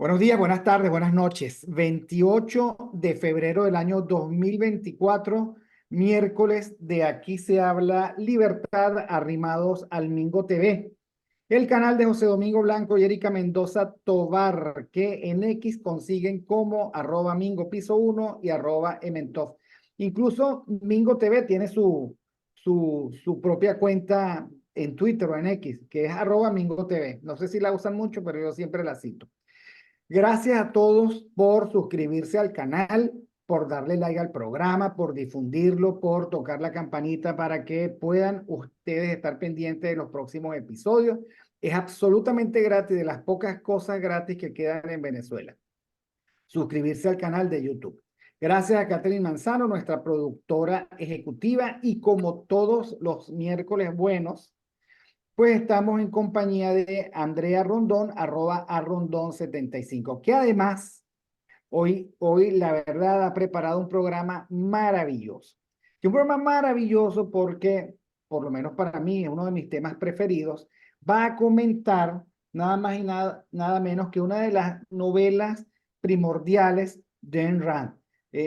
Buenos días, buenas tardes, buenas noches. 28 de febrero del año 2024, miércoles, de Aquí se habla Libertad, arrimados al Mingo TV. El canal de José Domingo Blanco y Erika Mendoza Tobar, que en X consiguen como @Mingo Piso 1 y @Ementov. Incluso Mingo TV tiene su propia cuenta en Twitter o en X, que es @Mingo TV. No sé si la usan mucho, pero yo siempre la cito. Gracias a todos por suscribirse al canal, por darle like al programa, por difundirlo, por tocar la campanita para que puedan ustedes estar pendientes de los próximos episodios. Es absolutamente gratis, de las pocas cosas gratis que quedan en Venezuela. Suscribirse al canal de YouTube. Gracias a Catherine Manzano, nuestra productora ejecutiva, y como todos los miércoles buenos, pues estamos en compañía de Andrea Rondón, @Rondón75, que además hoy la verdad ha preparado un programa maravilloso. Y un programa maravilloso porque, por lo menos para mí, es uno de mis temas preferidos. Va a comentar nada más y nada menos que una de las novelas primordiales de Ayn Rand.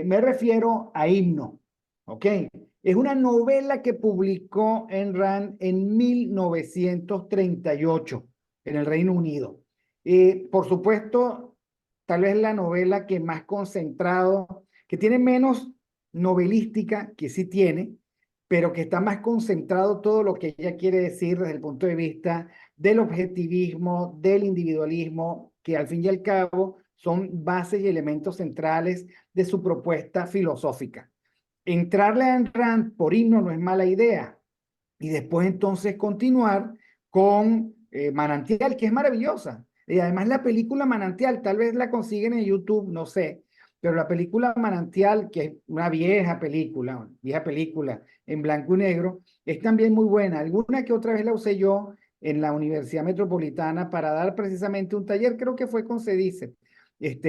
Me refiero a Himno, ¿ok? Es una novela que publicó Ayn Rand en 1938 en el Reino Unido. Por supuesto, tal vez la novela que más concentrado, que tiene menos novelística, que sí tiene, pero que está más concentrado todo lo que ella quiere decir desde el punto de vista del objetivismo, del individualismo, que al fin y al cabo son bases y elementos centrales de su propuesta filosófica. Entrarle a Ayn Rand por Himno no es mala idea, y después entonces continuar con Manantial, que es maravillosa. Y además la película Manantial, tal vez la consiguen en YouTube, no sé, pero la película Manantial, que es una vieja película en blanco y negro, es también muy buena. Alguna que otra vez la usé yo en la Universidad Metropolitana para dar precisamente un taller, creo que fue con CEDICE,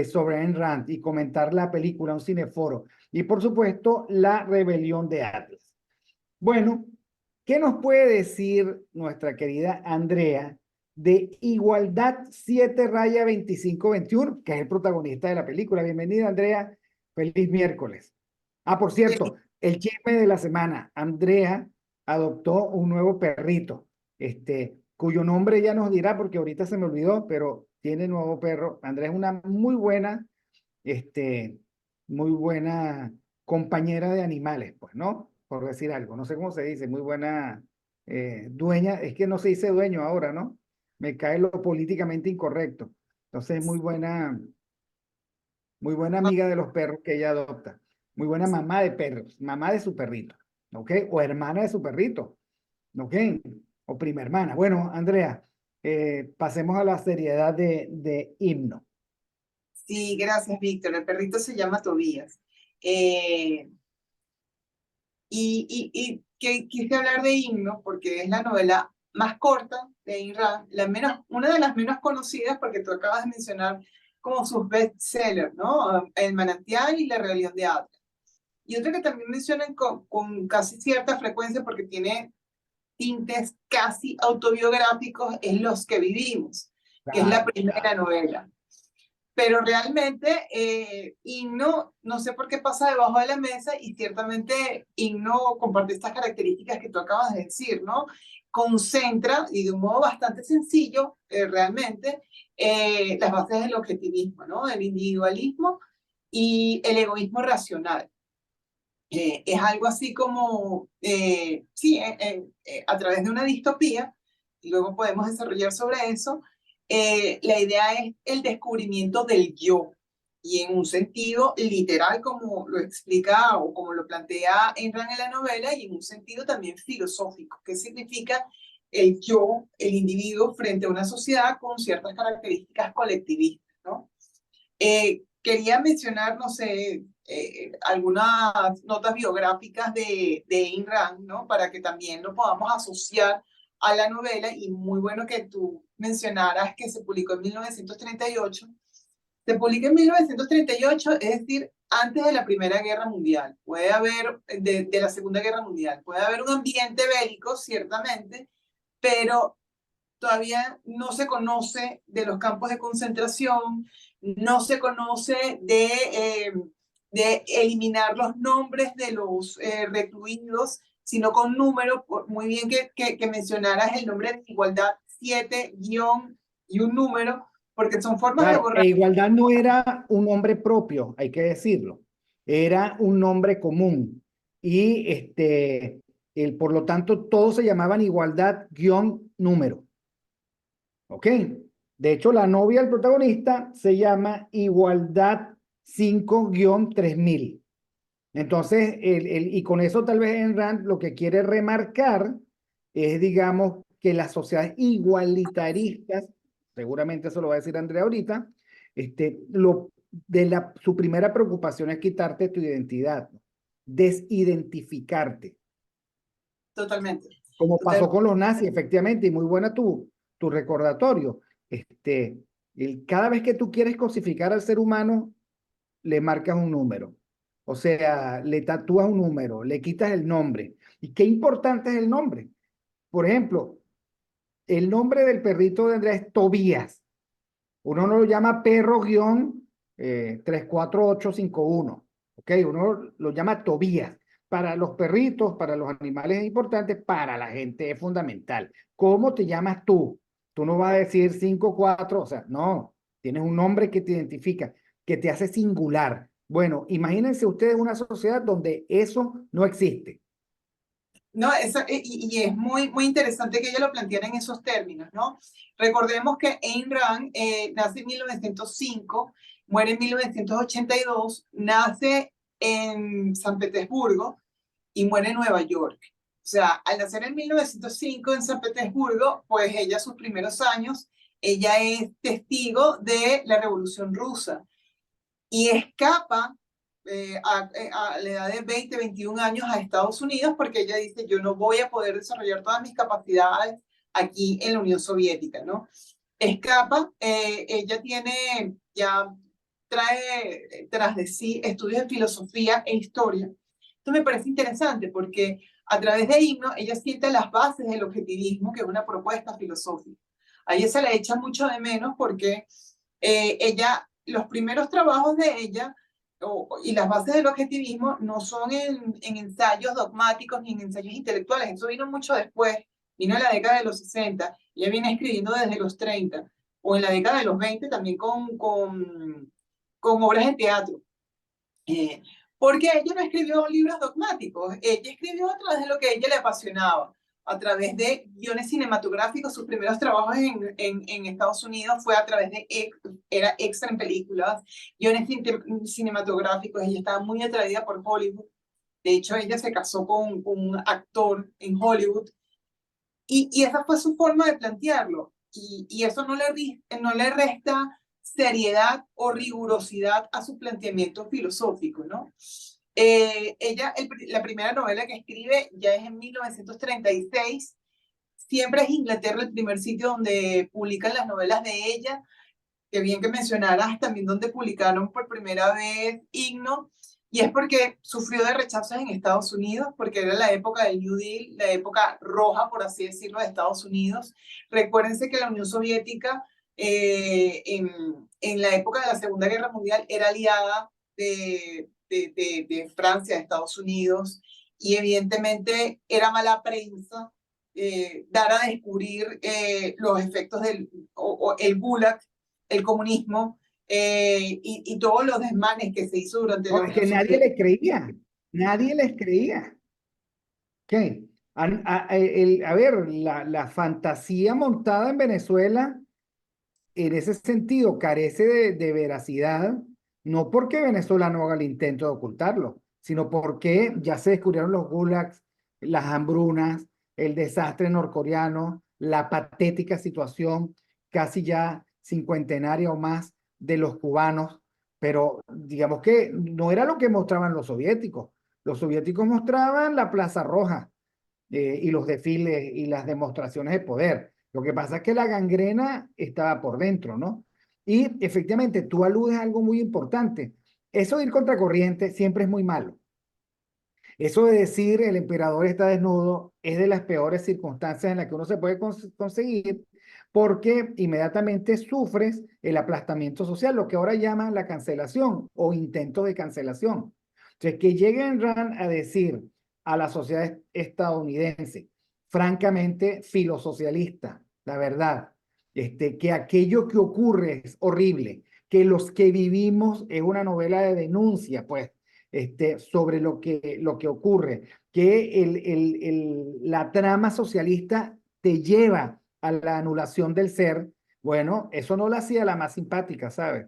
sobre Ayn Rand, y comentar la película, un cineforo. Y por supuesto, La Rebelión de Atlas. Bueno, ¿qué nos puede decir nuestra querida Andrea de Igualdad 7-2521, que es el protagonista de la película? Bienvenida, Andrea. Feliz miércoles. Ah, por cierto, el chisme de la semana. Andrea adoptó un nuevo perrito, cuyo nombre ya nos dirá porque ahorita se me olvidó, pero tiene nuevo perro. Andrea es una este, muy buena compañera de animales, pues, ¿no? Por decir algo, no sé cómo se dice, muy buena dueña, es que no se dice dueño ahora, ¿no? Me cae lo políticamente incorrecto. Entonces, muy buena amiga de los perros que ella adopta, muy buena mamá de perros, mamá de su perrito, ¿ok? O hermana de su perrito, ¿ok? O prima hermana. Bueno, Andrea, pasemos a la seriedad de Himno. Sí, gracias, Víctor. El perrito se llama Tobías. Eh, que quise hablar de Himno porque es la novela más corta de Ayn Rand, una de las menos conocidas porque tú acabas de mencionar como sus bestsellers, ¿no? El Manantial y La Rebelión de Atlas. Y otra que también mencionan con casi cierta frecuencia porque tiene tintes casi autobiográficos es Los que vivimos, que es la Claro, primera claro. novela. Pero realmente Himno, no sé por qué pasa debajo de la mesa y ciertamente Himno comparte estas características que tú acabas de decir, ¿no? Concentra y de un modo bastante sencillo realmente las bases del objetivismo, ¿no? Del individualismo y el egoísmo racional. Es algo así como, sí, a través de una distopía, y luego podemos desarrollar sobre eso, la idea es el descubrimiento del yo, y en un sentido literal como lo explica o como lo plantea Ayn Rand en la novela, y en un sentido también filosófico, que significa el yo, el individuo frente a una sociedad con ciertas características colectivistas, ¿no? Quería mencionar, no sé, algunas notas biográficas de Ayn Rand, ¿no? Para que también lo podamos asociar a la novela, y muy bueno que tú mencionaras que se publicó en 1938. Se publica en 1938, es decir, antes de la Primera Guerra Mundial. Puede haber, de la Segunda Guerra Mundial, puede haber un ambiente bélico, ciertamente, pero todavía no se conoce de los campos de concentración, No se conoce de eliminar los nombres de los recluidos, sino con número. Muy bien que mencionaras el nombre de igualdad 7 guión y un número, porque son formas de Claro, borrar. e igualdad no era un nombre propio, hay que decirlo. Era un nombre común. Y por lo tanto, todos se llamaban igualdad guión número. ¿Ok? De hecho, la novia del protagonista se llama igualdad 5-3000. Entonces, y con eso tal vez en Rand lo que quiere remarcar es, digamos, que las sociedades igualitaristas, seguramente eso lo va a decir Andrea ahorita, su primera preocupación es quitarte tu identidad, desidentificarte, Totalmente. como Total, pasó con los nazis, efectivamente, y muy buena tu recordatorio. Cada vez que tú quieres cosificar al ser humano, le marcas un número. O sea, le tatúas un número, le quitas el nombre. ¿Y qué importante es el nombre? Por ejemplo, el nombre del perrito de Andrea es Tobías. Uno no lo llama perro guión 34851. ¿Ok? Uno lo llama Tobías. Para los perritos, para los animales es importante, para la gente es fundamental. ¿Cómo te llamas tú? Tú no vas a decir 54, o sea, no. Tienes un nombre que te identifica, que te hace singular. Bueno, imagínense ustedes una sociedad donde eso no existe. no, y es muy interesante que ella lo planteara en esos términos, ¿no? Recordemos que Ayn Rand nace en 1905, muere en 1982, nace en San Petersburgo y muere en Nueva York. O sea, al nacer en 1905 en San Petersburgo, pues ella sus primeros años, ella es testigo de la Revolución Rusa y escapa a la edad de 20, 21 años a Estados Unidos porque ella dice, yo no voy a poder desarrollar todas mis capacidades aquí en la Unión Soviética, ¿no? Escapa, ella tiene, ya trae tras de sí estudios de filosofía e historia. Esto me parece interesante porque a través de Himno ella siente las bases del objetivismo, que es una propuesta filosófica. A ella se le echa mucho de menos porque los primeros trabajos de ella y las bases del objetivismo no son en ensayos dogmáticos ni en ensayos intelectuales, eso vino mucho después, vino en la década de los 60, ella viene escribiendo desde los 30, o en la década de los 20 también con obras de teatro. Eh, Porque ella no escribió libros dogmáticos, ella escribió a través de lo que a ella le apasionaba, a través de guiones cinematográficos. Sus primeros trabajos en Estados Unidos fue a través de, era extra en películas, guiones cinematográficos. Ella estaba muy atraída por Hollywood. De hecho, ella se casó con un actor en Hollywood y esa fue su forma de plantearlo. Y eso no le resta seriedad o rigurosidad a su planteamiento filosófico, ¿no? La primera novela que escribe ya es en 1936. Siempre es Inglaterra el primer sitio donde publican las novelas de ella. Qué bien que mencionaras también donde publicaron por primera vez Himno, y es porque sufrió de rechazos en Estados Unidos, porque era la época del New Deal, la época roja, por así decirlo, de Estados Unidos. Recuérdense que la Unión Soviética en la época de la Segunda Guerra Mundial era aliada de Francia, de Estados Unidos, y evidentemente era mala prensa dar a descubrir los efectos o el Gulag, el comunismo y todos los desmanes que se hizo durante No, la es Unión que nadie Soviética. les creía. Nadie les creía. ¿Qué? A ver, la fantasía montada en Venezuela, en ese sentido, carece de veracidad, no porque Venezuela no haga el intento de ocultarlo, sino porque ya se descubrieron los gulags, las hambrunas, el desastre norcoreano, la patética situación casi ya cincuentenaria o más de los cubanos, pero digamos que no era lo que mostraban los soviéticos. Los soviéticos mostraban la Plaza Roja y los desfiles y las demostraciones de poder. Lo que pasa es que la gangrena estaba por dentro, ¿no? Y efectivamente, tú aludes a algo muy importante. Eso de ir contracorriente siempre es muy malo. Eso de decir el emperador está desnudo es de las peores circunstancias en las que uno se puede conseguir porque inmediatamente sufres el aplastamiento social, lo que ahora llaman la cancelación o intento de cancelación. Entonces, que lleguen Rand a decir a la sociedad estadounidense, francamente filosocialista, la verdad, que aquello que ocurre es horrible, que los que vivimos es una novela de denuncia, pues, sobre lo que ocurre, que la trama socialista te lleva a la anulación del ser. Bueno, eso no la hacía la más simpática, ¿sabes?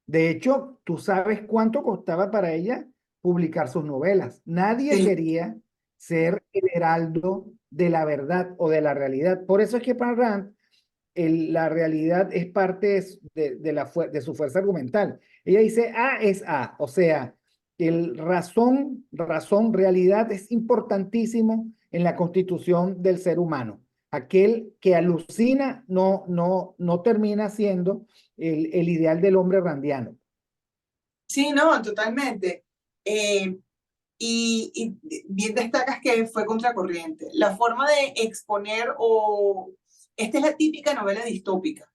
De hecho, tú sabes cuánto costaba para ella publicar sus novelas. Nadie Sí. quería ser el heraldo de la verdad o de la realidad. Por eso es que para Rand la realidad es parte de su fuerza argumental. Ella dice A es A, o sea, realidad es importantísimo en la constitución del ser humano. Aquel que alucina no termina siendo el ideal del hombre randiano. Sí, no, totalmente. Eh, y bien destacas que fue contracorriente. La forma de exponer esta es la típica novela distópica,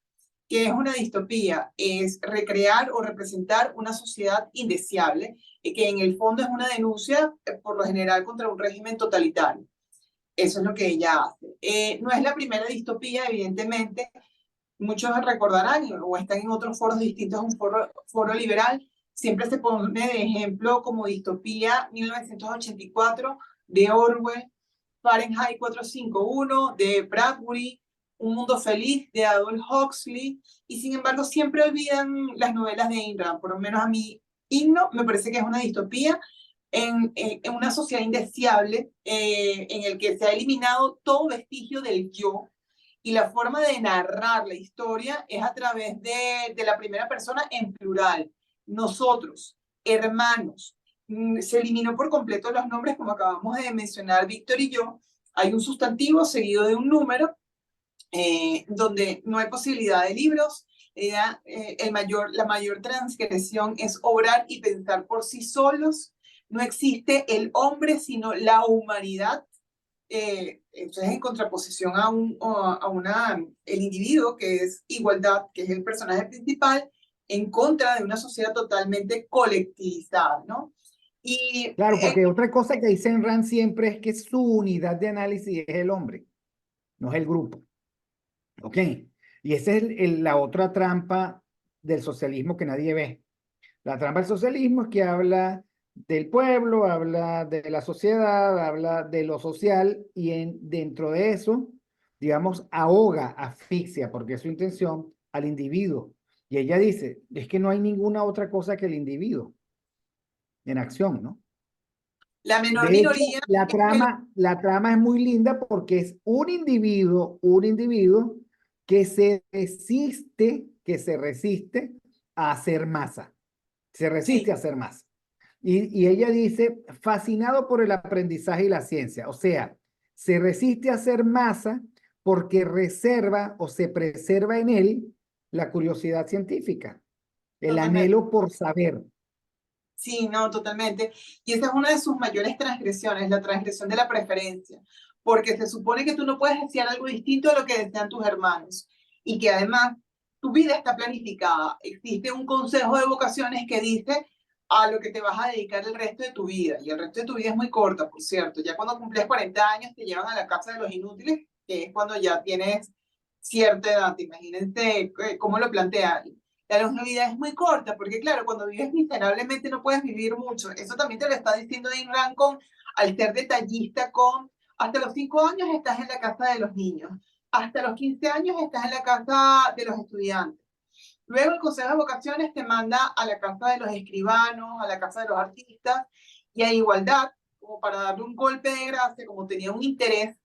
que es una distopía, es recrear o representar una sociedad indeseable, que en el fondo es una denuncia, por lo general, contra un régimen totalitario. Eso es lo que ella hace. No es la primera distopía, evidentemente. Muchos recordarán, o están en otros foros distintos, un foro liberal, siempre se pone de ejemplo como distopía 1984 de Orwell, Fahrenheit 451 de Bradbury, Un Mundo Feliz de Aldous Huxley, y sin embargo siempre olvidan las novelas de Ayn Rand. Por lo menos a mí, Himno me parece que es una distopía en una sociedad indeseable, en el que se ha eliminado todo vestigio del yo, y la forma de narrar la historia es a través de la primera persona en plural. Nosotros, hermanos. Se eliminó por completo los nombres, como acabamos de mencionar Víctor y yo. Hay un sustantivo seguido de un número, donde no hay posibilidad de libros. La mayor transgresión es obrar y pensar por sí solos. No existe el hombre, sino la humanidad. Entonces, en contraposición el individuo, que es igualdad, que es el personaje principal, en contra de una sociedad totalmente colectivizada, ¿no? Y Claro, porque otra cosa que dice Rand siempre es que su unidad de análisis es el hombre, no es el grupo. ¿Ok? Y esa es la otra trampa del socialismo que nadie ve. La trampa del socialismo es que habla del pueblo, habla de la sociedad, habla de lo social y dentro de eso, digamos, ahoga, asfixia, porque es su intención, al individuo. Y ella dice, es que no hay ninguna otra cosa que el individuo en acción, ¿no? la menor De hecho, minoría la trama es muy linda porque es un individuo que se resiste a hacer masa, se resiste sí, a hacer masa. Y ella dice, fascinado por el aprendizaje y la ciencia, o sea, se resiste a hacer masa porque reserva o se preserva en él la curiosidad científica, el totalmente. anhelo por saber. Sí, no, totalmente. Y esa es una de sus mayores transgresiones, la transgresión de la preferencia, porque se supone que tú no puedes desear algo distinto a lo que desean tus hermanos, y que además tu vida está planificada. Existe un consejo de vocaciones que dice a lo que te vas a dedicar el resto de tu vida, y el resto de tu vida es muy corta, por cierto. Ya cuando cumples 40 años te llevan a la casa de los inútiles, que es cuando ya tienes cierta edad. Imagínense cómo lo plantea. La longevidad es muy corta, porque claro, cuando vives miserablemente no puedes vivir mucho. Eso también te lo está diciendo Ayn Rand al ser detallista hasta los 5 años estás en la casa de los niños, hasta los 15 años estás en la casa de los estudiantes. Luego el Consejo de Vocaciones te manda a la casa de los escribanos, a la casa de los artistas, y a Igualdad, como para darle un golpe de gracia, como tenía un interés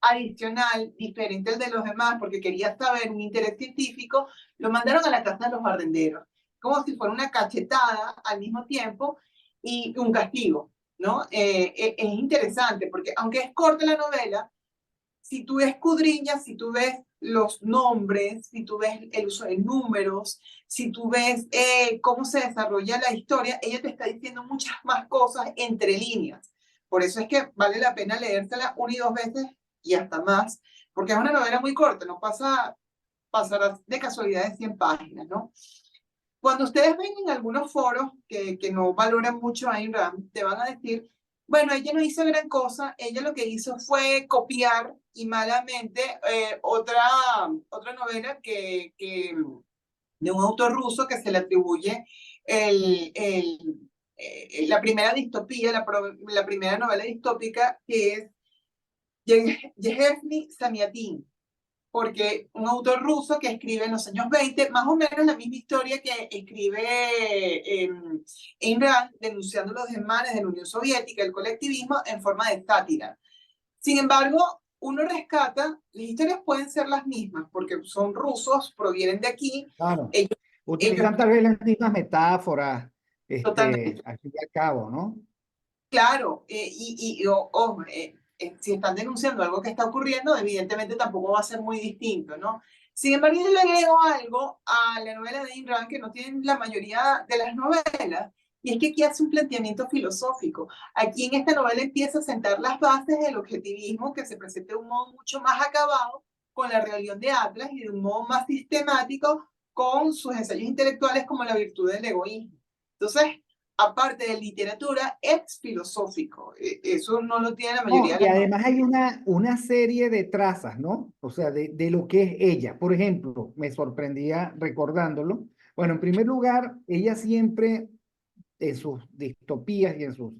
adicional, diferente al de los demás, porque quería saber un interés científico, lo mandaron a la casa de los barrenderos, como si fuera una cachetada al mismo tiempo y un castigo, ¿no? Es interesante, porque aunque es corta la novela, si tú escudriñas, si tú ves los nombres, si tú ves el uso de números, si tú ves cómo se desarrolla la historia, ella te está diciendo muchas más cosas entre líneas. Por eso es que vale la pena leérsela una y dos veces y hasta más, porque es una novela muy corta, no pasará de casualidad de 100 páginas, ¿no? Cuando ustedes ven en algunos foros que no valoran mucho a Ayn Rand, te van a decir, bueno, ella no hizo gran cosa, ella lo que hizo fue copiar y malamente otra novela de un autor ruso que se le atribuye el, el, la primera distopía, la primera novela distópica, que es Yevgeny Zamyatin, porque un autor ruso que escribe en los años 20 más o menos la misma historia que escribe Ayn Rand, denunciando los desmanes de la Unión Soviética, el colectivismo, en forma de sátira. Sin embargo, uno rescata, las historias pueden ser las mismas, porque son rusos, provienen de aquí, Claro. ellos Utilizan tal vez las mismas metáforas, totalmente. al fin y al cabo, ¿no? Claro, si están denunciando algo que está ocurriendo, evidentemente tampoco va a ser muy distinto, ¿no? Sin embargo, yo le agrego algo a la novela de Ayn Rand que no tienen la mayoría de las novelas, y es que aquí hace un planteamiento filosófico. Aquí en esta novela empieza a sentar las bases del objetivismo que se presenta de un modo mucho más acabado con la rebelión de Atlas y de un modo más sistemático con sus ensayos intelectuales como la virtud del egoísmo. Entonces, aparte de literatura, es filosófico. Eso no lo tiene la No, mayoría de y las novelas. además hay una serie de trazas, ¿no? O sea, de lo que es ella. Por ejemplo, me sorprendía recordándolo. Bueno, en primer lugar, ella siempre en sus distopías y en sus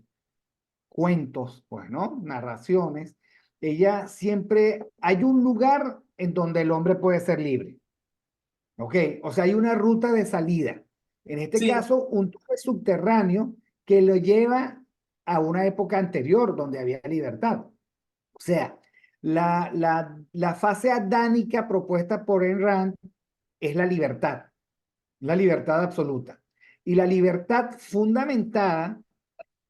cuentos, pues, ¿no? Narraciones, ella siempre, hay un lugar en donde el hombre puede ser libre, ¿ok? O sea, hay una ruta de salida. En este Sí, caso, un túnel subterráneo que lo lleva a una época anterior donde había libertad. O sea, la fase adánica propuesta por Ayn Rand es la libertad absoluta. Y la libertad fundamentada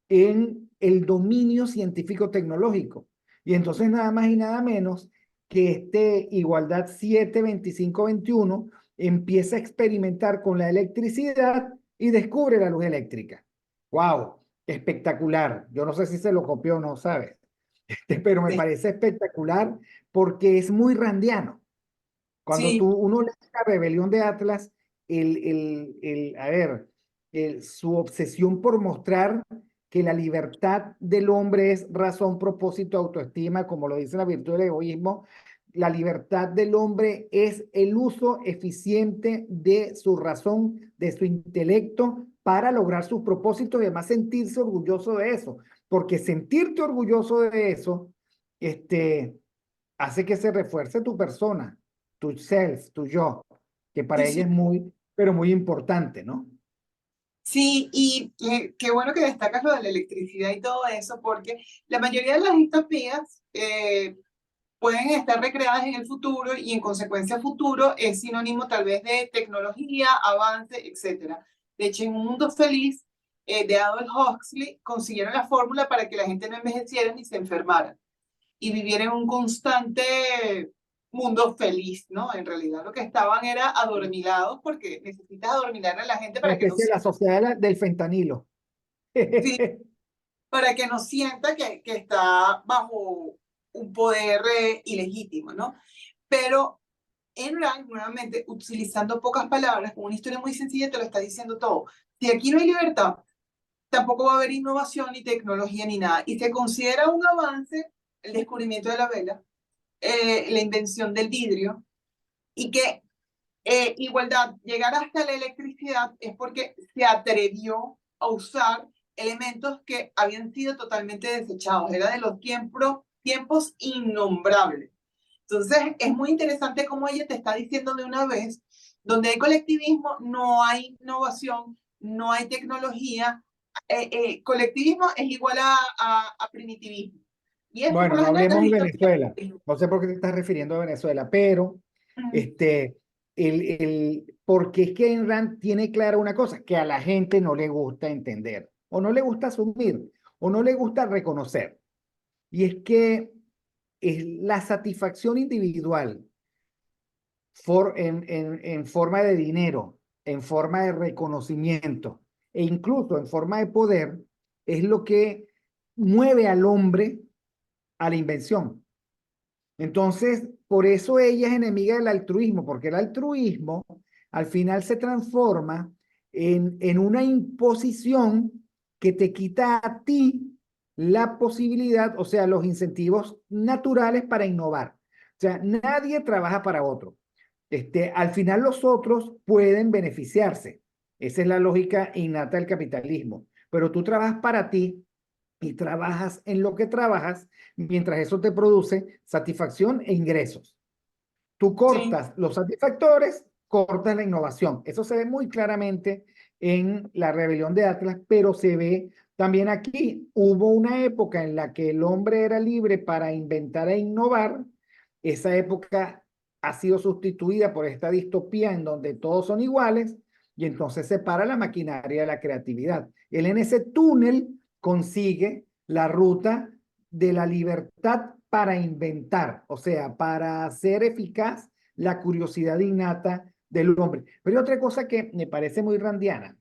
en el dominio científico-tecnológico. Y entonces nada más y nada menos que Igualdad 7-25-21 empieza a experimentar con la electricidad y descubre la luz eléctrica. ¡Wow! Espectacular. Yo no sé si se lo copió o no, ¿sabes? Pero me sí, parece espectacular porque es muy randiano. Cuando sí, uno lee la rebelión de Atlas, a ver, su obsesión por mostrar que la libertad del hombre es razón, propósito, autoestima, como lo dice la virtud del egoísmo, la libertad del hombre es el uso eficiente de su razón, de su intelecto, para lograr sus propósitos y además sentirse orgulloso de eso, porque sentirte orgulloso de eso, hace que se refuerce tu persona, tu self, tu yo, que para sí, ella sí. es muy, pero muy importante, ¿no? Sí, y qué bueno que destacas lo de la electricidad y todo eso, porque la mayoría de las distopías pueden estar recreadas en el futuro y en consecuencia futuro es sinónimo tal vez de tecnología, avance, etcétera. De hecho, en Un Mundo Feliz de Aldous Huxley consiguieron la fórmula para que la gente no envejeciera ni se enfermara y vivir en un constante mundo feliz, ¿no? En realidad lo que estaban era adormilados porque necesitas adormilar a la gente Una para que no especie de la sienta, sociedad del fentanilo. sí, para que no sienta que está bajo un poder ilegítimo, ¿no? Pero en Rand, nuevamente, utilizando pocas palabras, con una historia muy sencilla, te lo está diciendo todo. Si aquí no hay libertad, tampoco va a haber innovación ni tecnología ni nada. Y se considera un avance el descubrimiento de la vela, la invención del vidrio, y que igualdad, llegar hasta la electricidad es porque se atrevió a usar elementos que habían sido totalmente desechados. Era de los tiempos innombrables. Entonces, es muy interesante cómo ella te está diciendo de una vez, donde hay colectivismo, no hay innovación, no hay tecnología. Colectivismo es igual a primitivismo. Y esto por Bueno, lo no general de las hablemos de distopías. Venezuela. No sé por qué te estás refiriendo a Venezuela, pero Mm, este, porque es que Ayn Rand tiene clara una cosa, que a la gente no le gusta entender, o no le gusta asumir, o no le gusta reconocer. Y es que es la satisfacción individual en forma de dinero, en forma de reconocimiento e incluso en forma de poder, es lo que mueve al hombre a la invención. Entonces, por eso ella es enemiga del altruismo, porque el altruismo al final se transforma en una imposición que te quita a ti la posibilidad, o sea, los incentivos naturales para innovar. O sea, nadie trabaja para otro. Al final los otros pueden beneficiarse. Esa es la lógica innata del capitalismo. Pero tú trabajas para ti y trabajas en lo que trabajas mientras eso te produce satisfacción e ingresos. Tú Sí, cortas los satisfactores, cortas la innovación. Eso se ve muy claramente en la rebelión de Atlas, pero se ve también aquí. Hubo una época en la que el hombre era libre para inventar e innovar. Esa época ha sido sustituida por esta distopía en donde todos son iguales y entonces se para la maquinaria de la creatividad. Él en ese túnel consigue la ruta de la libertad para inventar, o sea, para hacer eficaz la curiosidad innata del hombre. Pero hay otra cosa que me parece muy randiana,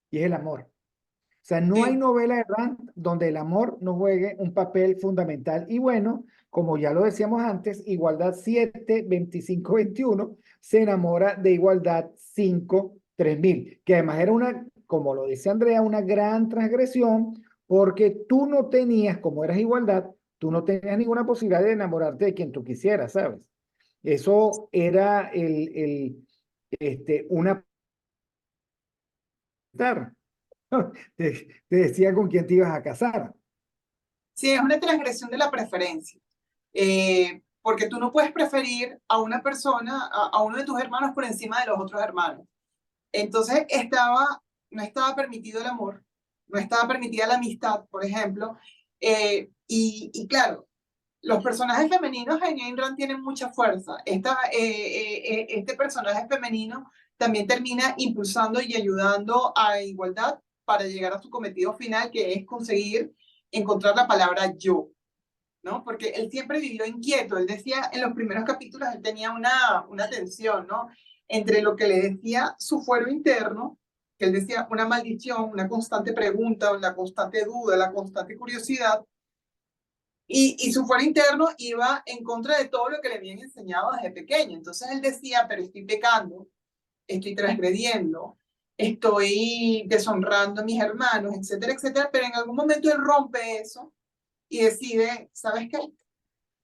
y es el amor. O sea, no hay sí. novela de Rand donde el amor no juegue un papel fundamental. Y bueno, como ya lo decíamos antes, Igualdad 7 25 21 se enamora de Igualdad 5 3000, que además era una, como lo dice Andrea, una gran transgresión, porque tú no tenías, como eras Igualdad, tú no tenías ninguna posibilidad de enamorarte de quien tú quisieras, ¿sabes? Eso era una... te decía con quién te ibas a casar. Sí, es una transgresión de la preferencia. Porque tú no puedes preferir a una persona, a uno de tus hermanos por encima de los otros hermanos. Entonces no estaba permitido el amor, no estaba permitida la amistad, por ejemplo. Y claro, los personajes femeninos en Ayn Rand tienen mucha fuerza. Este personaje femenino también termina impulsando y ayudando a igualdad para llegar a su cometido final, que es conseguir encontrar la palabra yo, ¿no? Porque él siempre vivió inquieto. Él decía en los primeros capítulos, él tenía una tensión, ¿no? Entre lo que le decía su fuero interno, que él decía una maldición, una constante pregunta, una constante duda, la constante curiosidad, y su fuero interno iba en contra de todo lo que le habían enseñado desde pequeño. Entonces él decía, pero estoy pecando, estoy transgrediendo, estoy deshonrando a mis hermanos, etcétera, etcétera, pero en algún momento él rompe eso y decide, ¿sabes qué?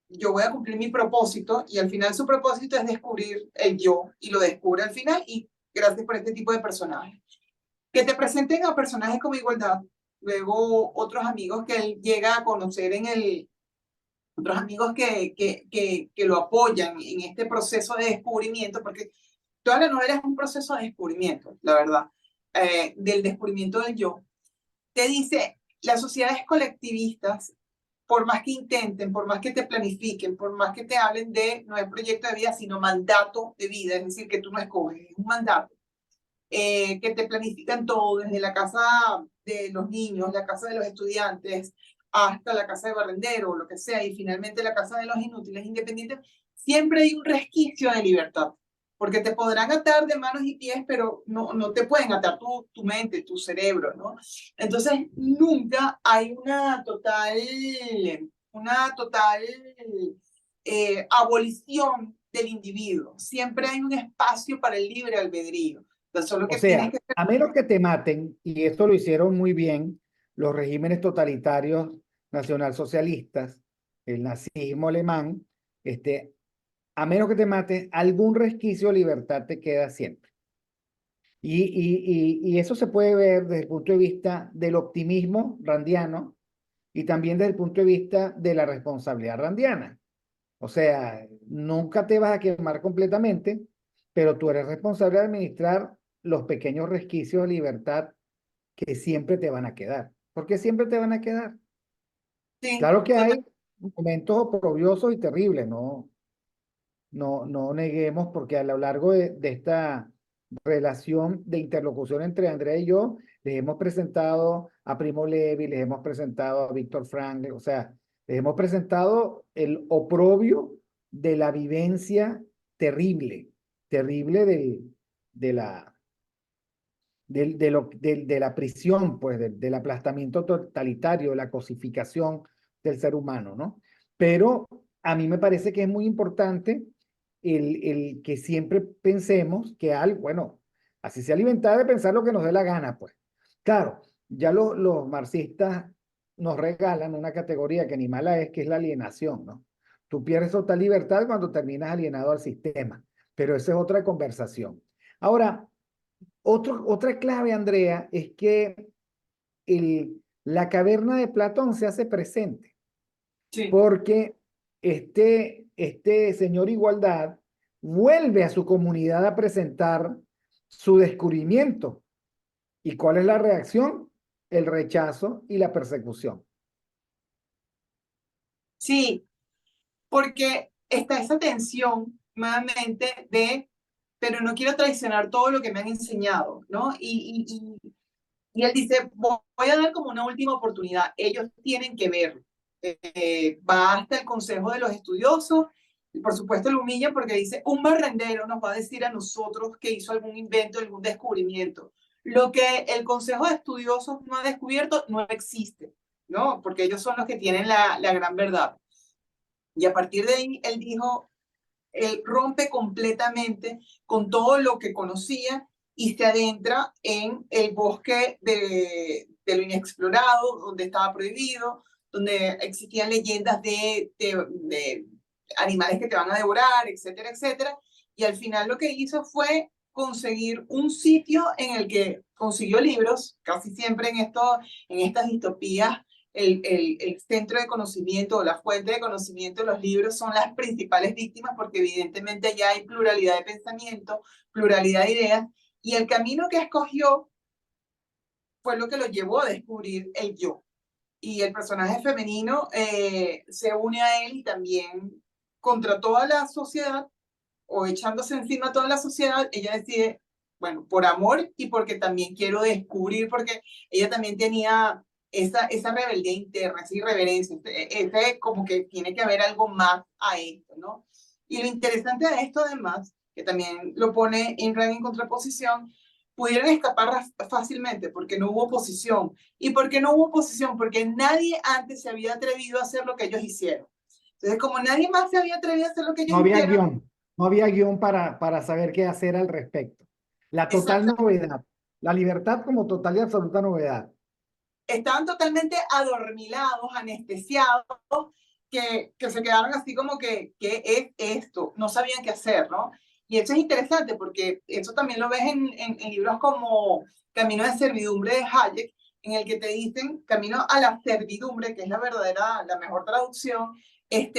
Yo voy a cumplir mi propósito y al final su propósito es descubrir el yo y lo descubre al final y gracias por este tipo de personajes. Que te presenten a personajes como Igualdad, luego otros amigos que él llega a conocer otros amigos que lo apoyan en este proceso de descubrimiento, porque toda la novela es un proceso de descubrimiento, la verdad, del descubrimiento del yo. Te dice, las sociedades colectivistas, por más que intenten, por más que te planifiquen, por más que te hablen de no es proyecto de vida, sino mandato de vida, es decir, que tú no escoges, es un mandato, que te planifican todo, desde la casa de los niños, la casa de los estudiantes, hasta la casa de barrendero, o lo que sea, y finalmente la casa de los inútiles independientes, siempre hay un resquicio de libertad, porque te podrán atar de manos y pies, pero no te pueden atar tu mente, tu cerebro, ¿no? Entonces, nunca hay una total abolición del individuo. Siempre hay un espacio para el libre albedrío. Entonces, solo O que tienes sea, que... a menos que te maten, y esto lo hicieron muy bien los regímenes totalitarios nacionalsocialistas, el nazismo alemán, a menos que te maten, algún resquicio de libertad te queda siempre. Y eso se puede ver desde el punto de vista del optimismo randiano y también desde el punto de vista de la responsabilidad randiana. O sea, nunca te vas a quemar completamente, pero tú eres responsable de administrar los pequeños resquicios de libertad que siempre te van a quedar. Porque siempre te van a quedar. Sí, Claro que total, hay momentos oprobiosos y terribles, no neguemos, porque a lo largo de esta relación de interlocución entre Andrea y yo, les hemos presentado a Primo Levi, les hemos presentado a Víctor Frankl, o sea, les hemos presentado el oprobio de la vivencia terrible, terrible de la, de la prisión, pues, del aplastamiento totalitario, de la cosificación del ser humano, ¿no? Pero a mí me parece que es muy importante el que siempre pensemos que algo, bueno, así sea libertad de pensar lo que nos dé la gana, pues. Claro, ya los marxistas nos regalan una categoría que ni mala es, que es la alienación, ¿no? Tú pierdes total libertad cuando terminas alienado al sistema, pero esa es otra conversación. Ahora, otra clave, Andrea, es que la caverna de Platón se hace presente, Sí. porque este señor Igualdad vuelve a su comunidad a presentar su descubrimiento. ¿Y cuál es la reacción? El rechazo y la persecución. Sí, porque está esa tensión nuevamente de, pero no quiero traicionar todo lo que me han enseñado, ¿no? Y él dice, voy a dar como una última oportunidad, ellos tienen que ver. Va hasta el consejo de los estudiosos, y por supuesto lo humilla porque dice, un barrendero nos va a decir a nosotros que hizo algún invento, algún descubrimiento. Lo que el consejo de estudiosos no ha descubierto no existe, ¿no? Porque ellos son los que tienen la gran verdad. Y a partir de ahí, él dijo, él rompe completamente con todo lo que conocía y se adentra en el bosque de lo inexplorado, donde estaba prohibido, donde existían leyendas de animales que te van a devorar, etcétera, etcétera. Y al final lo que hizo fue conseguir un sitio en el que consiguió libros, casi siempre en estas distopías el centro de conocimiento o la fuente de conocimiento, los libros son las principales víctimas porque evidentemente ya hay pluralidad de pensamiento, pluralidad de ideas, y el camino que escogió fue lo que lo llevó a descubrir el yo. Y el personaje femenino se une a él y también contra toda la sociedad o echándose encima a toda la sociedad, ella decide, bueno, por amor y porque también quiero descubrir, porque ella también tenía esa rebeldía interna, esa irreverencia, ese como que tiene que haber algo más a esto, ¿no? Y lo interesante de esto además, que también lo pone Inran en contraposición, pudieron escapar fácilmente porque no hubo oposición. ¿Y por qué no hubo oposición? Porque nadie antes se había atrevido a hacer lo que ellos hicieron. Entonces, como nadie más se había atrevido a hacer lo que ellos No había hicieron, guión, no había guión para saber qué hacer al respecto. La total exactamente, novedad, la libertad como total y absoluta novedad. estaban totalmente adormilados, anestesiados, que se quedaron así como que, ¿qué es esto? No sabían qué hacer, ¿no? Y eso es interesante porque eso también lo ves en libros como Camino de Servidumbre de Hayek, en el que te dicen Camino a la Servidumbre, que es la verdadera, la mejor traducción,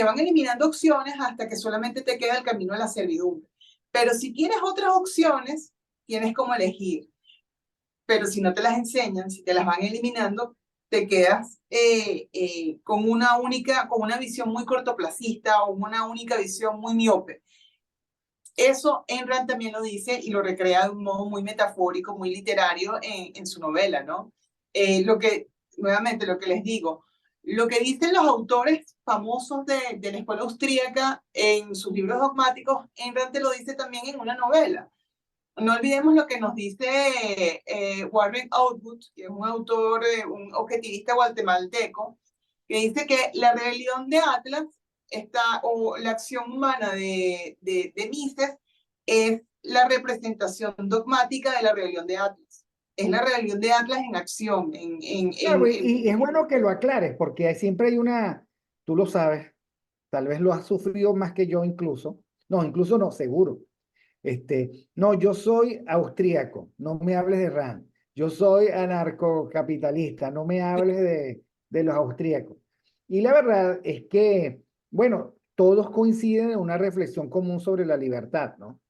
van eliminando opciones hasta que solamente te queda el camino a la servidumbre. Pero si tienes otras opciones, tienes como elegir. Pero si no te las enseñan, si te las van eliminando, te quedas con una visión muy cortoplacista o una única visión muy miope. Eso Enran también lo dice y lo recrea de un modo muy metafórico, muy literario en su novela, ¿no? Nuevamente, lo que les digo, lo que dicen los autores famosos de la escuela austríaca en sus libros dogmáticos, Enran te lo dice también en una novela. No olvidemos lo que nos dice Warren Outwood, que es un autor, un objetivista guatemalteco, que dice que la rebelión de Atlas o la acción humana de Mises es la representación dogmática de la rebelión de Atlas. Es la rebelión de Atlas en acción. Claro, y es bueno que lo aclares, porque siempre hay una, tú lo sabes, tal vez lo has sufrido más que yo incluso, no, incluso no, seguro. No, yo soy austríaco, no me hables de RAN. Yo soy anarcocapitalista, no me hables de los austríacos. Y la verdad es que, bueno, todos coinciden en una reflexión común sobre la libertad, ¿no?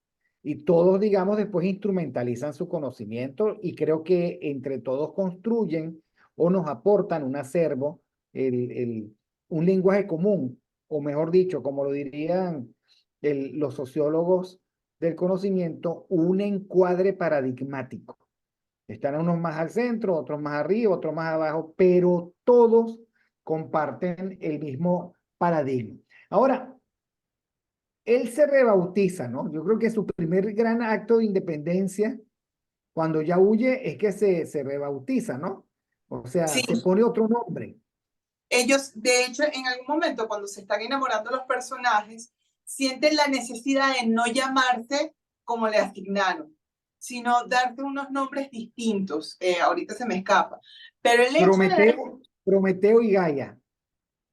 Y todos, digamos, después instrumentalizan su conocimiento y creo que entre todos construyen o nos aportan un acervo, un lenguaje común, o mejor dicho, como lo dirían los sociólogos del conocimiento, un encuadre paradigmático. Están unos más al centro, otros más arriba, otros más abajo, pero todos comparten el mismo paradigma. Ahora, él se rebautiza, ¿no? Yo creo que su primer gran acto de independencia Cuando ya huye es que se rebautiza, ¿no? O sea, Sí, se pone otro nombre. ellos, de hecho, en algún momento cuando se están enamorando los personajes, sienten la necesidad de no llamarse como le asignaron, sino darte unos nombres distintos. Ahorita se me escapa. Pero el hecho de dar Prometeo y Gaia,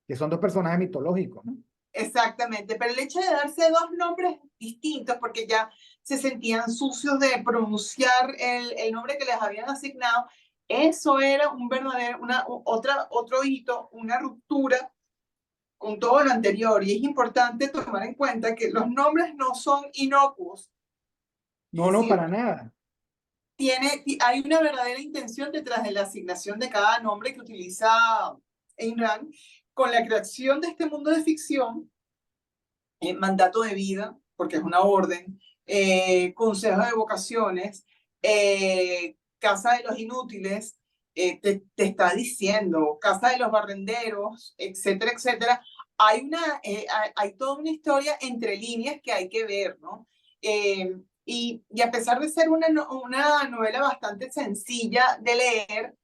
que son dos personajes mitológicos, ¿no? exactamente, pero el hecho de darse dos nombres distintos, porque ya se sentían sucios de pronunciar el nombre que les habían asignado, eso era un verdadero, otro hito, una ruptura con todo lo anterior. Y es importante tomar en cuenta que los nombres no son inocuos, es No, no, decir, para nada. hay una verdadera intención detrás de la asignación de cada nombre que utiliza Ayn Rand con la creación de este mundo de ficción, mandato de vida, porque es una orden, consejo de vocaciones, casa de los inútiles, te está diciendo, casa de los barrenderos, etcétera, etcétera. Hay toda una historia entre líneas que hay que ver, ¿no? Y a pesar de ser una novela bastante sencilla de leer,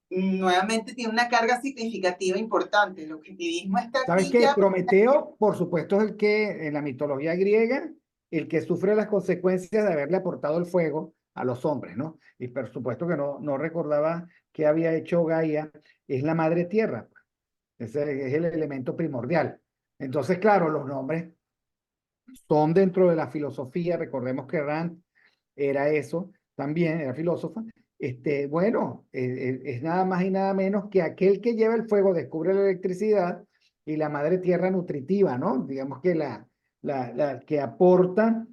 nuevamente tiene una carga significativa importante. El objetivismo está ¿Sabes aquí qué? ya. Prometeo, por supuesto, es el que en la mitología griega, el que sufre las consecuencias de haberle aportado el fuego a los hombres, ¿no? Y por supuesto que no recordaba qué había hecho Gaia, es la madre tierra, pues. Ese es el elemento primordial. Entonces, claro, los nombres son dentro de la filosofía. Recordemos que Rand era eso también, era filósofa. Bueno, es nada más y nada menos que aquel que lleva el fuego descubre la electricidad y la madre tierra nutritiva, ¿no? Digamos que la que aporta,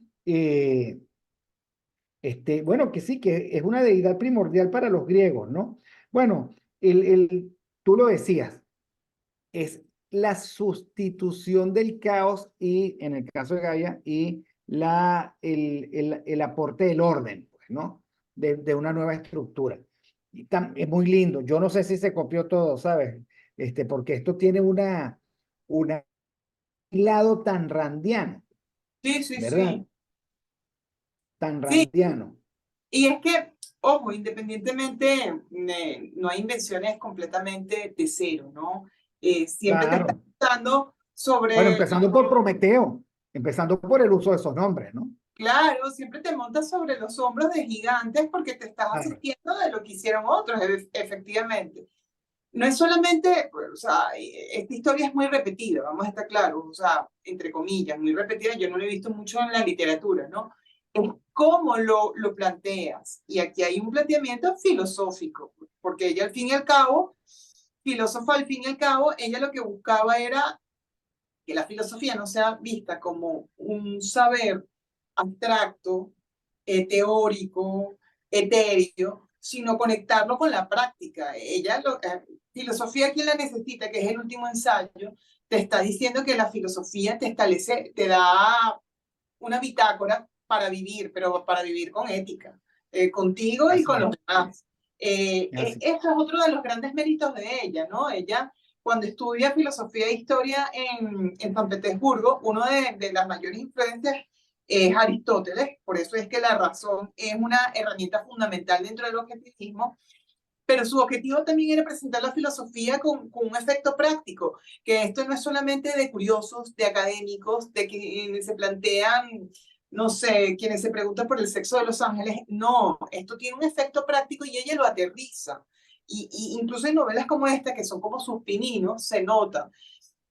bueno, que sí, que es una deidad primordial para los griegos, ¿no? Bueno, tú lo decías, es la sustitución del caos y, en el caso de Gaia, y el aporte del orden, pues, ¿no? De una nueva estructura. Y es muy lindo. Yo no sé si se copió todo, ¿sabes? Porque esto tiene un lado tan randiano, Sí, sí, ¿verdad? sí. Tan Sí, randiano. y es que, ojo, independientemente, no hay invenciones completamente de cero, ¿no? Siempre te está Claro. contando Bueno, sobre, empezando por Prometeo, empezando por el uso de esos nombres, ¿no? claro, siempre te montas sobre los hombros de gigantes porque te estás Claro. asistiendo de lo que hicieron otros, efectivamente. No es solamente, pues, o sea, esta historia es muy repetida, vamos a estar claros, o sea, entre comillas, muy repetida, yo no lo he visto mucho en la literatura, ¿no? Es cómo lo planteas. Y aquí hay un planteamiento filosófico, porque ella al fin y al cabo, filósofa al fin y al cabo, ella lo que buscaba era que la filosofía no sea vista como un saber abstracto, teórico, etéreo, sino conectarlo con la práctica. Filosofía, quien la necesita, que es el último ensayo, te está diciendo que la filosofía te establece, te da una bitácora para vivir, pero para vivir con ética, contigo y Así con es. los demás. Así. Esto es otro de los grandes méritos de ella, ¿no? Ella, cuando estudia filosofía e historia en San Petersburgo, uno de las mayores influencias es Aristóteles, por eso es que la razón es una herramienta fundamental dentro del objetivismo, pero su objetivo también era presentar la filosofía con un efecto práctico, que esto no es solamente de curiosos, de académicos, de quienes se plantean, no sé, quienes se preguntan por el sexo de los ángeles, no, esto tiene un efecto práctico y ella lo aterriza. Y incluso en novelas como esta, que son como sus pininos, se nota.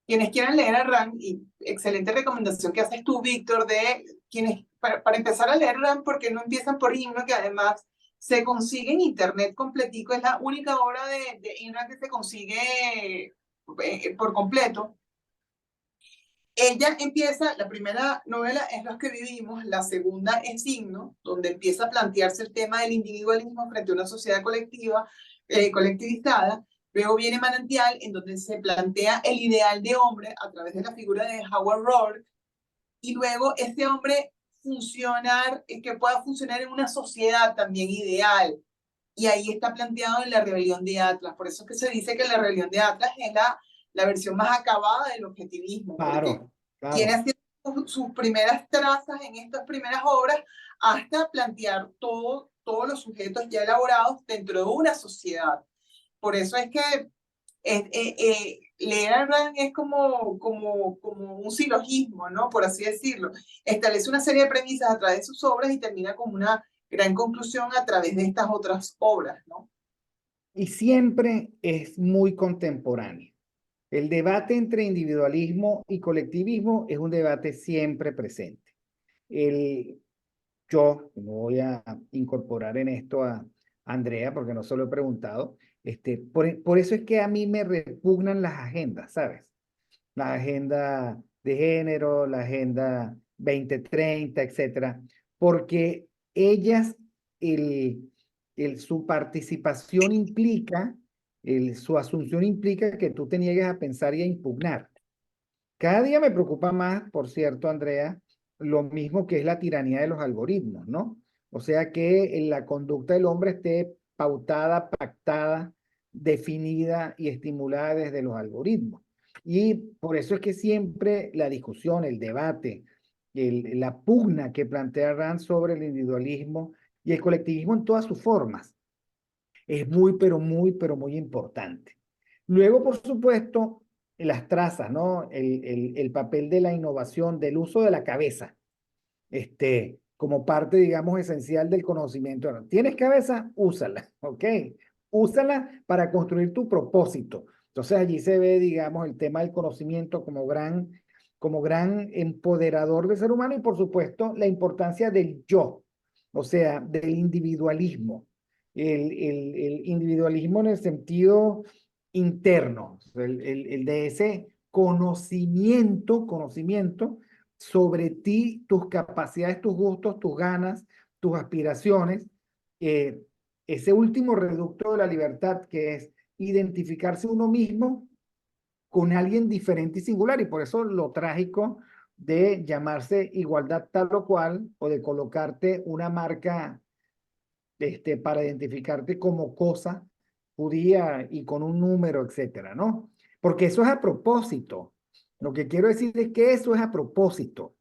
Quienes quieran leer a Rand, y excelente recomendación que haces tú, Víctor, de quienes, para empezar a leer Rand, porque no empiezan por Himno, que además se consigue en internet completico, es la única obra de Ayn Rand que se consigue por completo. Ella empieza, la primera novela es Los que vivimos, la segunda es Signo, donde empieza a plantearse el tema del individualismo frente a una sociedad colectiva, colectivizada. Luego viene Manantial, en donde se plantea el ideal de hombre a través de la figura de Howard Roark, y luego este hombre funcionar, que pueda funcionar en una sociedad también ideal. Y ahí está planteado en la rebelión de Atlas. Por eso es que se dice que la rebelión de Atlas es la versión más acabada del objetivismo, porque Claro, tiene claro. así sus primeras trazas en estas primeras obras hasta plantear todo todos los sujetos ya elaborados dentro de una sociedad. Por eso es que leer a Rand es como un silogismo, ¿no? Por así decirlo. Establece una serie de premisas a través de sus obras y termina con una gran conclusión a través de estas otras obras, ¿no? Y siempre es muy contemporáneo. El debate entre individualismo y colectivismo es un debate siempre presente. El, yo no voy a incorporar en esto a Andrea porque no se lo he preguntado. Por eso es que a mí me repugnan las agendas, ¿sabes? La agenda de género, la agenda 2030, etcétera, porque ellas, su participación implica, su asunción implica que tú te niegues a pensar y a impugnar. Cada día me preocupa más, por cierto, Andrea, lo mismo que es la tiranía de los algoritmos, ¿no? O sea, que la conducta del hombre esté pautada, pactada, definida y estimulada desde los algoritmos. Y por eso es que siempre la discusión, el debate, la pugna que plantea Rand sobre el individualismo y el colectivismo en todas sus formas es muy, pero muy importante. Luego, por supuesto, las trazas, ¿no? El papel de la innovación, del uso de la cabeza, como parte, digamos, esencial del conocimiento. ¿Tienes cabeza? Úsala, ¿ok? Úsala para construir tu propósito. Entonces allí se ve, digamos, el tema del conocimiento como gran empoderador del ser humano y, por supuesto, la importancia del yo, o sea, del individualismo. El individualismo en el sentido interno, el de ese conocimiento sobre ti, tus capacidades, tus gustos, tus ganas, tus aspiraciones, eh, ese último reducto de la libertad que es identificarse uno mismo con alguien diferente y singular, y por eso lo trágico de llamarse igualdad tal o cual, o de colocarte una marca para identificarte como cosa judía y con un número, etcétera, ¿no? Porque eso es a propósito. Lo que quiero decir es que eso es a propósito.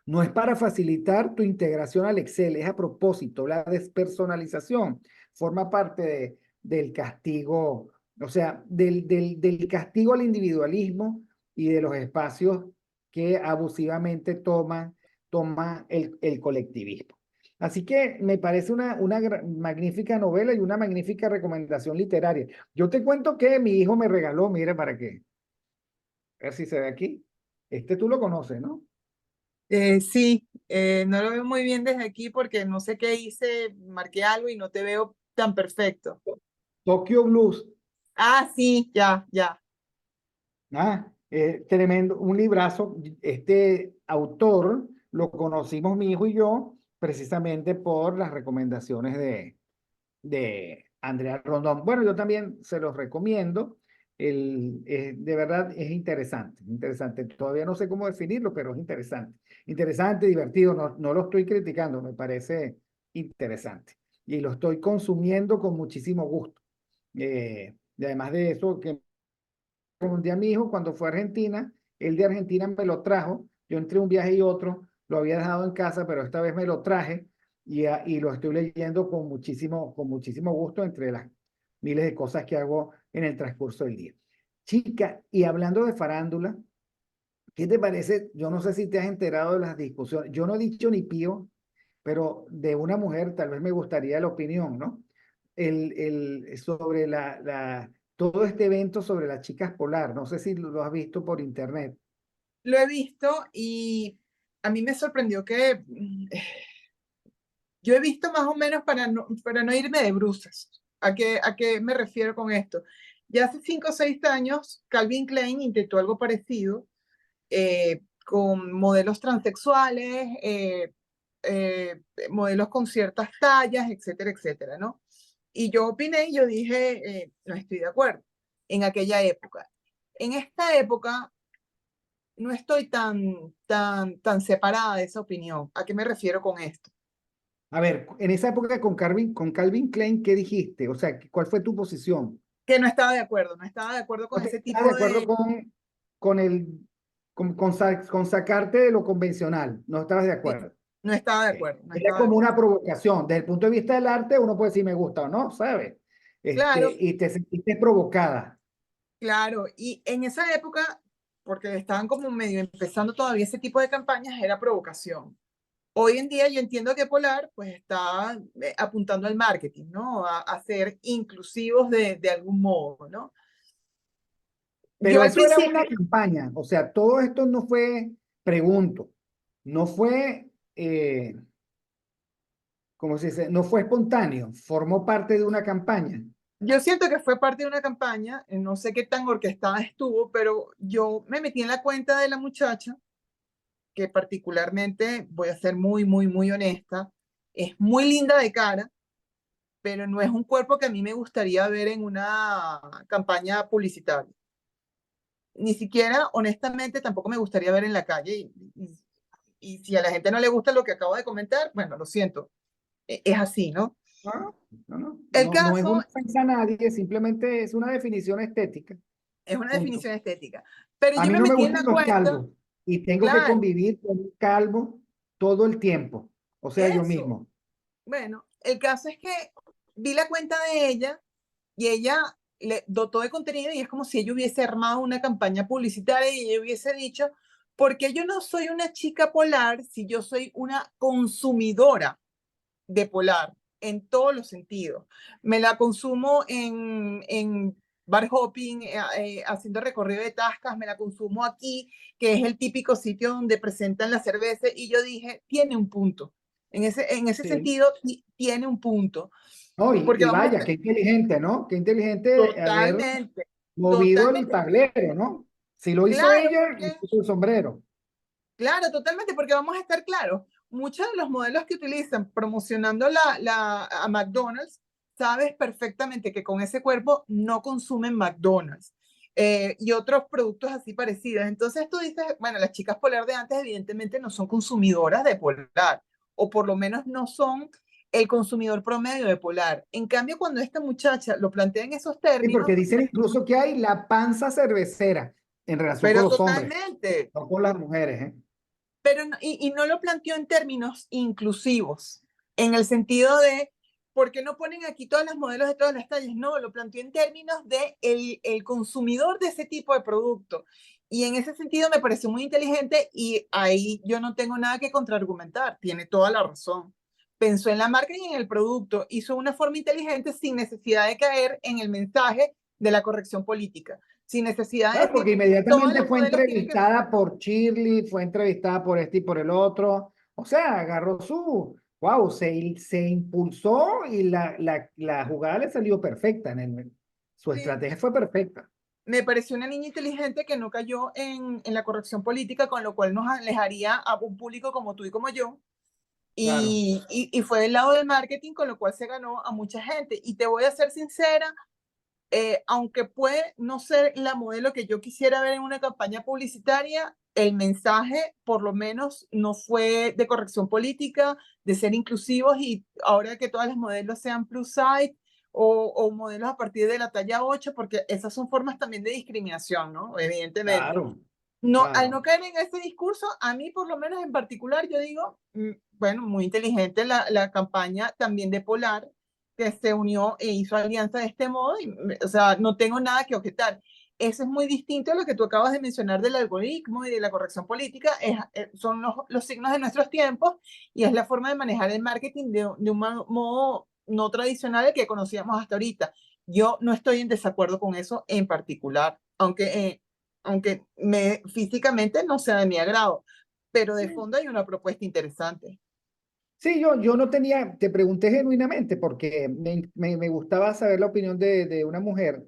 No es para facilitar tu integración al Excel, es a propósito. La despersonalización forma parte del castigo, o sea, del castigo al individualismo y de los espacios que abusivamente toma el colectivismo. Así que me parece una magnífica novela y una magnífica recomendación literaria. Yo te cuento que mi hijo me regaló, mire, para que, a ver si se ve aquí. Tú lo conoces, ¿no? Sí, no lo veo muy bien desde aquí porque no sé qué hice, marqué algo y no te veo tan perfecto. Tokyo Blues. Ah, sí, ya, ya. Tremendo, un librazo. Este autor lo conocimos mi hijo y yo precisamente por las recomendaciones de Andrea Rondón. Bueno, yo también se los recomiendo. De verdad es interesante, interesante. Todavía no sé cómo definirlo, pero es interesante. Interesante, divertido. No, no lo estoy criticando, me parece interesante. Y lo estoy consumiendo con muchísimo gusto. Y además de eso, que un día mi hijo cuando fue a Argentina, él de Argentina me lo trajo, yo entre un viaje y otro lo había dejado en casa, pero esta vez me lo traje y lo estoy leyendo con muchísimo gusto entre las miles de cosas que hago en el transcurso del día. Chica, y hablando de farándula, ¿qué te parece? Yo no sé si te has enterado de las discusiones, yo no he dicho ni pío, pero de una mujer tal vez me gustaría la opinión, ¿no? Sobre todo este evento sobre las chicas polar. No sé si lo has visto por internet. Lo he visto y a mí me sorprendió que yo he visto más o menos para no irme de bruces. A qué me refiero con esto? Ya hace 5 o 6 años, Calvin Klein intentó algo parecido con modelos transexuales, modelos con ciertas tallas, etcétera, etcétera, ¿no? Y yo opiné y yo dije, no estoy de acuerdo en aquella época. En esta época no estoy tan separada de esa opinión. ¿A qué me refiero con esto? A ver, en esa época con Calvin Klein, ¿qué dijiste? O sea, ¿cuál fue tu posición? Que no estaba de acuerdo, no estaba de acuerdo ¿No con ese estás de tipo acuerdo de... con sacarte de lo convencional? ¿No estabas de acuerdo? No estaba de acuerdo, no Era estaba de como acuerdo. una provocación. Desde el punto de vista del arte, uno puede decir me gusta o no, ¿sabes? Claro, Y te sentiste provocada. claro. Y en esa época, porque estaban como medio empezando todavía ese tipo de campañas, era provocación. Hoy en día yo entiendo que Polar pues está apuntando al marketing, ¿no? A ser inclusivos de algún modo, ¿no? Yo Pero al eso era principio, una campaña. O sea, todo esto no fue, pregunto, no fue, ¿cómo se dice? No fue espontáneo. Formó parte de una campaña. yo siento que fue parte de una campaña, no sé qué tan orquestada estuvo, pero yo me metí en la cuenta de la muchacha, que particularmente, voy a ser muy, muy, muy honesta, es muy linda de cara, pero no es un cuerpo que a mí me gustaría ver en una campaña publicitaria. Ni siquiera, honestamente, tampoco me gustaría ver en la calle. Y si a la gente no le gusta lo que acabo de comentar, bueno, lo siento, es así, ¿no? No, no, no, El no, no es caso una ofensa a nadie, simplemente es una definición estética. es una Punto. definición estética. Pero A yo mí me no me metí en gustan la los cuenta, calvos y tengo que claro, convivir con un calvo todo el tiempo. O sea, yo eso. mismo. Bueno, el caso es que vi la cuenta de ella y ella le dotó de contenido y es como si ella hubiese armado una campaña publicitaria y ella hubiese dicho, porque yo no soy una chica polar si yo soy una consumidora de Polar en todos los sentidos. Me la consumo en bar hopping, haciendo recorrido de tascas, me la consumo aquí, que es el típico sitio donde presentan la cerveza, y yo dije, tiene un punto. En ese Sí. sentido, tiene un punto. No, Porque y vamos a vaya, estar qué inteligente, ¿no? Qué inteligente haber totalmente, movido el totalmente, tablero, ¿no? Si lo hizo claro, ella, porque hizo el sombrero. claro, totalmente, porque vamos a estar claros, muchos de los modelos que utilizan promocionando a McDonald's, sabes perfectamente que con ese cuerpo no consumen McDonald's y otros productos así parecidos. Entonces tú dices, bueno, las chicas polar de antes evidentemente no son consumidoras de polar, o por lo menos no son el consumidor promedio de polar. En cambio, cuando esta muchacha lo plantea en esos Sí, porque términos, dicen incluso que hay la panza cervecera en relación con pero los hombres, totalmente, no con las mujeres, ¿eh? pero y no lo planteó en términos inclusivos, en el sentido de, ¿por qué no ponen aquí todas las modelos de todas las tallas? No, lo planteó en términos de el consumidor de ese tipo de producto. Y en ese sentido me pareció muy inteligente y ahí yo no tengo nada que contraargumentar, tiene toda la razón. Pensó en la marca y en el producto, hizo una forma inteligente sin necesidad de caer en el mensaje de la corrección política, sin necesidad de Claro, decir, porque todas inmediatamente las fue modelos tienen que... entrevistada por Shirley, fue entrevistada por este y por el otro. O sea, agarró wow, se impulsó y la jugada le salió perfecta. Su Sí, estrategia fue perfecta. me pareció una niña inteligente que no cayó en la corrección política, con lo cual nos alejaría a un público como tú y como yo. Claro. Y fue del lado del marketing, con lo cual se ganó a mucha gente. Y te voy a ser sincera, aunque puede no ser la modelo que yo quisiera ver en una campaña publicitaria, el mensaje por lo menos no fue de corrección política, de ser inclusivos y ahora que todas las modelos sean plus size o modelos a partir de la talla 8 porque esas son formas también de discriminación, ¿no? Evidentemente. Claro, No, al no claro. caer en ese discurso, a mí por lo menos en particular, yo digo, bueno, muy inteligente la campaña también de Polar, que se unió e hizo alianza de este modo, y, o sea, no tengo nada que objetar. Eso es muy distinto a lo que tú acabas de mencionar del algoritmo y de la corrección política, son los signos de nuestros tiempos y es la forma de manejar el marketing de un modo no tradicional que conocíamos hasta ahorita. Yo no estoy en desacuerdo con eso en particular, aunque físicamente no sea de mi agrado, pero de Sí, fondo hay una propuesta interesante. sí, yo no tenía, te pregunté genuinamente porque me gustaba saber la opinión de una mujer.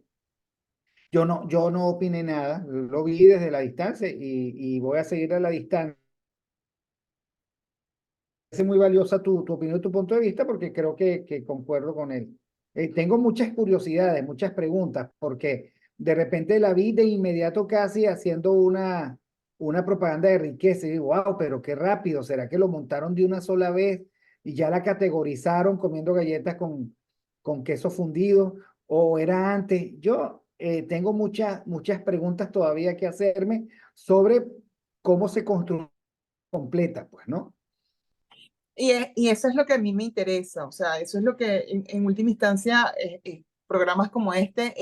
Yo no opiné nada, lo vi desde la distancia y voy a seguir a la distancia. Es muy valiosa tu opinión, tu punto de vista, porque creo que concuerdo con él. Tengo muchas curiosidades, muchas preguntas, porque de repente la vi de inmediato casi haciendo una propaganda de riqueza y digo, wow, pero qué rápido, ¿será que lo montaron de una sola vez y ya la categorizaron comiendo galletas con queso fundido o era antes? Yo tengo muchas preguntas todavía que hacerme sobre cómo se construye completa, pues, ¿no? Y eso es lo que a mí me interesa, o sea, eso es lo que en última instancia programas como este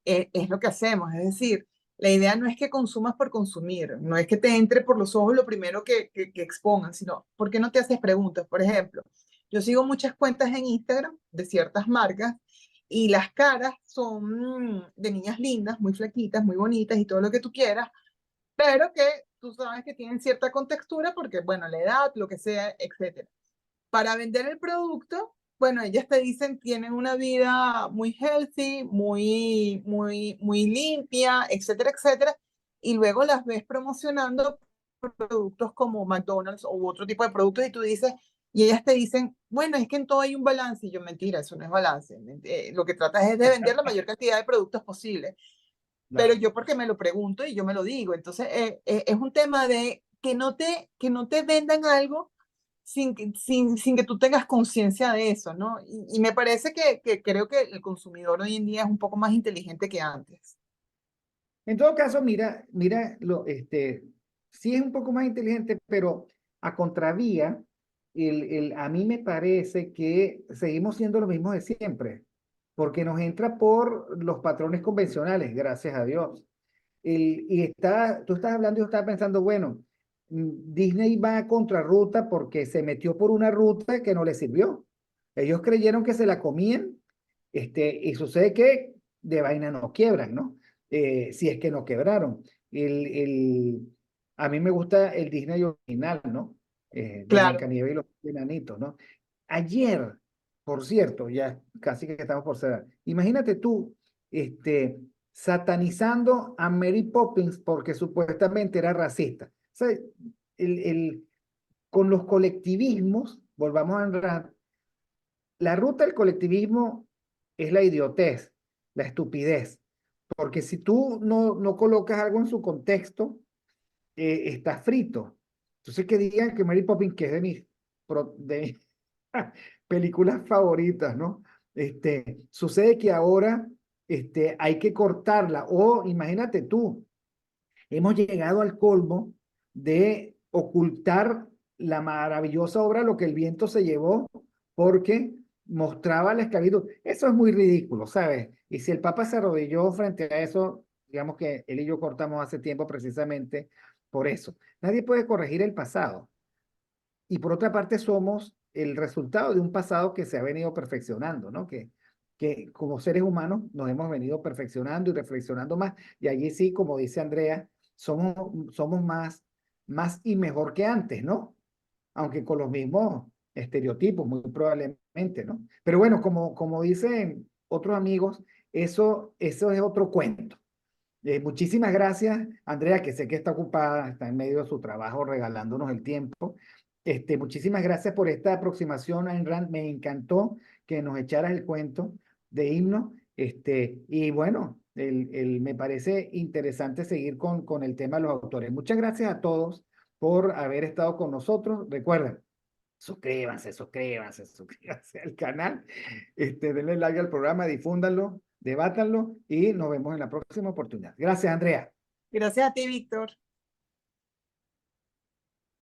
es lo que hacemos, es decir, la idea no es que consumas por consumir, no es que te entre por los ojos lo primero que expongan, sino ¿por qué no te haces preguntas? Por ejemplo, yo sigo muchas cuentas en Instagram de ciertas marcas y las caras son de niñas lindas, muy flaquitas, muy bonitas y todo lo que tú quieras, pero que tú sabes que tienen cierta contextura porque, bueno, la edad, lo que sea, etcétera. Para vender el producto, bueno, ellas te dicen tienen una vida muy healthy, muy limpia, etcétera, etcétera, y luego las ves promocionando productos como McDonald's u otro tipo de productos y tú dices, y ellas te dicen, bueno, es que en todo hay un balance, y yo, mentira, eso no es balance, lo que tratas es de vender la mayor cantidad de productos posible, pero Claro. yo porque me lo pregunto y yo me lo digo, entonces es un tema de que no te vendan algo sin que tú tengas conciencia de eso, ¿no? Y me parece que creo que el consumidor hoy en día es un poco más inteligente que antes. En todo caso, sí es un poco más inteligente, pero a contravía, a mí me parece que seguimos siendo los mismos de siempre, porque nos entra por los patrones convencionales, gracias a Dios. Tú estás hablando y yo estaba pensando, bueno, Disney va a contrarruta porque se metió por una ruta que no le sirvió. Ellos creyeron que se la comían, y sucede que de vaina no quiebran, ¿no? Si es que no quebraron. El, el, a mí me gusta el Disney original, ¿no? De Claro, Blancanieves y los enanitos, ¿no? Ayer, por cierto, ya casi que estamos por cerrar. Imagínate tú, satanizando a Mary Poppins porque supuestamente era racista. O sea, el, el, con los colectivismos, volvamos a entrar, la ruta del colectivismo es la idiotez, la estupidez, porque si tú no colocas algo en su contexto, está frito. Entonces que digan que Mary Poppins, que es de mis películas favoritas, ¿no? Sucede que ahora hay que cortarla, o imagínate tú, hemos llegado al colmo de ocultar la maravillosa obra Lo que el viento se llevó, porque mostraba la esclavitud. Eso es muy ridículo, ¿sabes? Y si el Papa se arrodilló frente a eso, digamos que él y yo cortamos hace tiempo precisamente por eso. Nadie puede corregir el pasado. Y por otra parte somos el resultado de un pasado que se ha venido perfeccionando, ¿no? Que como seres humanos nos hemos venido perfeccionando y reflexionando más. Y allí sí, como dice Andrea, somos más y mejor que antes, ¿no? Aunque con los mismos estereotipos, muy probablemente, ¿no? Pero bueno, como dicen otros amigos, eso es otro cuento. Muchísimas gracias, Andrea, que sé que está ocupada, está en medio de su trabajo regalándonos el tiempo. Muchísimas gracias por esta aproximación, Ayn Rand. Me encantó que nos echaras el cuento de himno. Y bueno, me parece interesante seguir con el tema de los autores. Muchas gracias a todos por haber estado con nosotros. Recuerden, suscríbanse al canal, denle like al programa, difúndanlo, debátanlo y nos vemos en la próxima oportunidad. Gracias, Andrea. gracias a ti, Víctor.